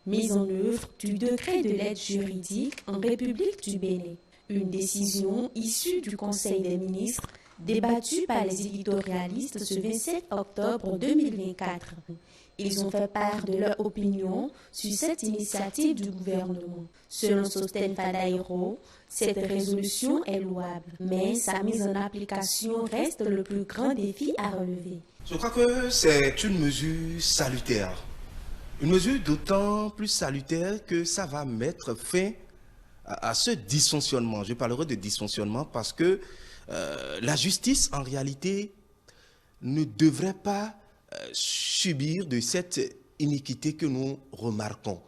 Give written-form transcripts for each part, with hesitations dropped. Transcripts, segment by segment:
mise en œuvre du décret de l'aide juridique en République du Bénin. Une décision issue du Conseil des ministres débattue par les éditorialistes ce 27 octobre 2024. Ils ont fait part de leur opinion sur cette initiative du gouvernement. Selon Sosten Fadaïro, cette résolution est louable, mais sa mise en application reste le plus grand défi à relever. Je crois que c'est une mesure salutaire. Une mesure d'autant plus salutaire que ça va mettre fin à ce dysfonctionnement. Je parlerai de dysfonctionnement parce que la justice, en réalité, ne devrait pas subir de cette iniquité que nous remarquons.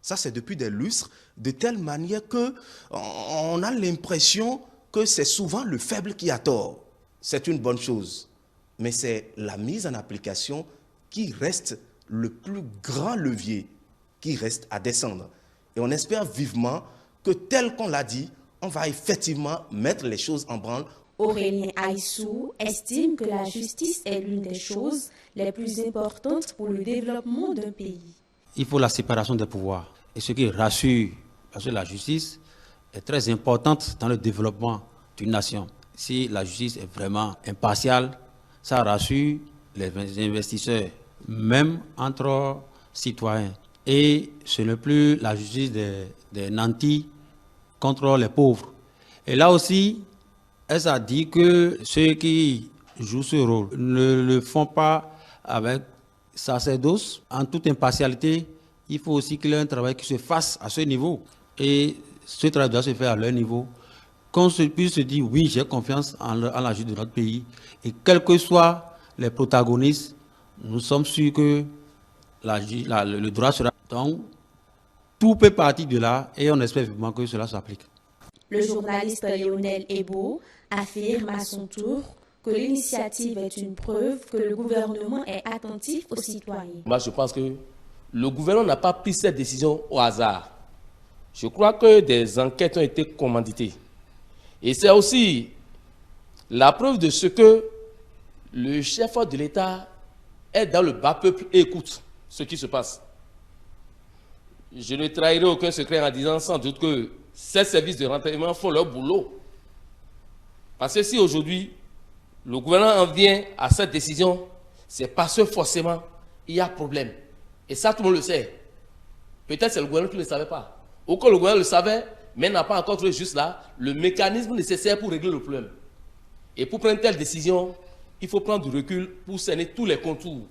Ça, c'est depuis des lustres, de telle manière qu'on a l'impression que c'est souvent le faible qui a tort. C'est une bonne chose, mais c'est la mise en application qui reste le plus grand levier, qui reste à descendre. Et on espère vivement que, tel qu'on l'a dit, on va effectivement mettre les choses en branle. Aurélien Aïssou estime que la justice est l'une des choses les plus importantes pour le développement d'un pays. Il faut la séparation des pouvoirs. Et ce qui rassure, parce que la justice est très importante dans le développement d'une nation. Si la justice est vraiment impartiale, ça rassure les investisseurs, même entre citoyens. Et ce n'est plus la justice des nantis contre les pauvres. Et là aussi, elle a dit que ceux qui jouent ce rôle ne le font pas avec sacerdoce, en toute impartialité. Il faut aussi qu'il y ait un travail qui se fasse à ce niveau. Et ce travail doit se faire à leur niveau. Qu'on puisse se dire, oui, j'ai confiance en la justice de notre pays. Et quels que soient les protagonistes, nous sommes sûrs que le droit sera. Donc, tout peut partir de là et on espère vivement que cela s'applique. Le journaliste Lionel Ebo affirme à son tour que l'initiative est une preuve que le gouvernement est attentif aux citoyens. Moi, je pense que le gouvernement n'a pas pris cette décision au hasard. Je crois que des enquêtes ont été commanditées. Et c'est aussi la preuve de ce que le chef de l'État est dans le bas peuple et écoute ce qui se passe. Je ne trahirai aucun secret en disant sans doute que ces services de renseignement font leur boulot. Parce que si aujourd'hui, le gouvernement en vient à cette décision, c'est parce que forcément, il y a problème. Et ça, tout le monde le sait. Peut-être c'est le gouvernement qui ne le savait pas. Ou que le gouvernement le savait, mais n'a pas encore trouvé juste là le mécanisme nécessaire pour régler le problème. Et pour prendre telle décision, il faut prendre du recul pour cerner tous les contours.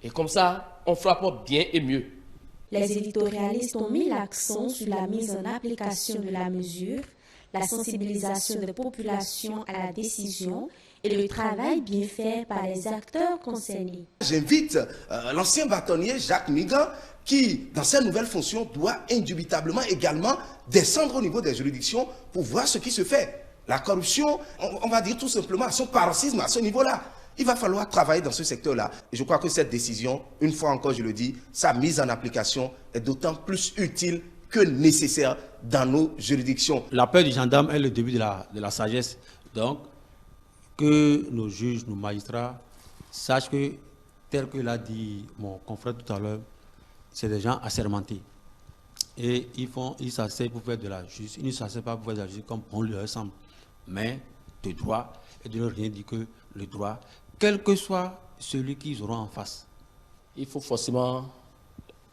Et comme ça, on frappe bien et mieux. Les éditorialistes ont mis l'accent sur la mise en application de la mesure, la sensibilisation des populations à la décision et le travail bien fait par les acteurs concernés. J'invite l'ancien bâtonnier Jacques Migan, qui, dans ses nouvelles fonctions, doit indubitablement également descendre au niveau des juridictions pour voir ce qui se fait. La corruption, on va dire tout simplement, son paroxysme à ce niveau-là. Il va falloir travailler dans ce secteur-là. Et je crois que cette décision, une fois encore je le dis, sa mise en application est d'autant plus utile que nécessaire dans nos juridictions. La peur du gendarme est le début de la sagesse. Donc, que nos juges, nos magistrats sachent que, tel que l'a dit mon confrère tout à l'heure, c'est des gens assermentés. Et ils s'asseyent pour faire de la justice. Ils ne s'asseyent pas pour faire de la justice comme on leur semble. Mais de droit, et de ne rien dire que le droit, quel que soit celui qu'ils auront en face. Il faut forcément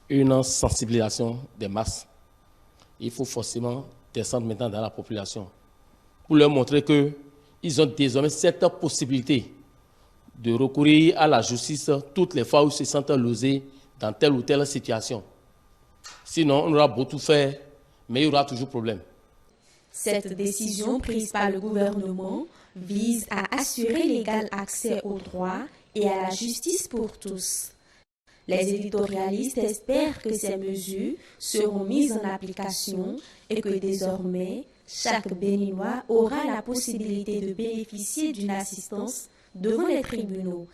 une sensibilisation des masses. Il faut forcément descendre maintenant dans la population pour leur montrer qu'ils ont désormais cette possibilité de recourir à la justice toutes les fois où ils se sentent lésés dans telle ou telle situation. Sinon, on aura beau tout faire, mais il y aura toujours problème. Cette décision prise par le gouvernement vise à assurer l'égal accès au droit et à la justice pour tous. Les éditorialistes espèrent que ces mesures seront mises en application et que désormais, chaque Béninois aura la possibilité de bénéficier d'une assistance devant les tribunaux.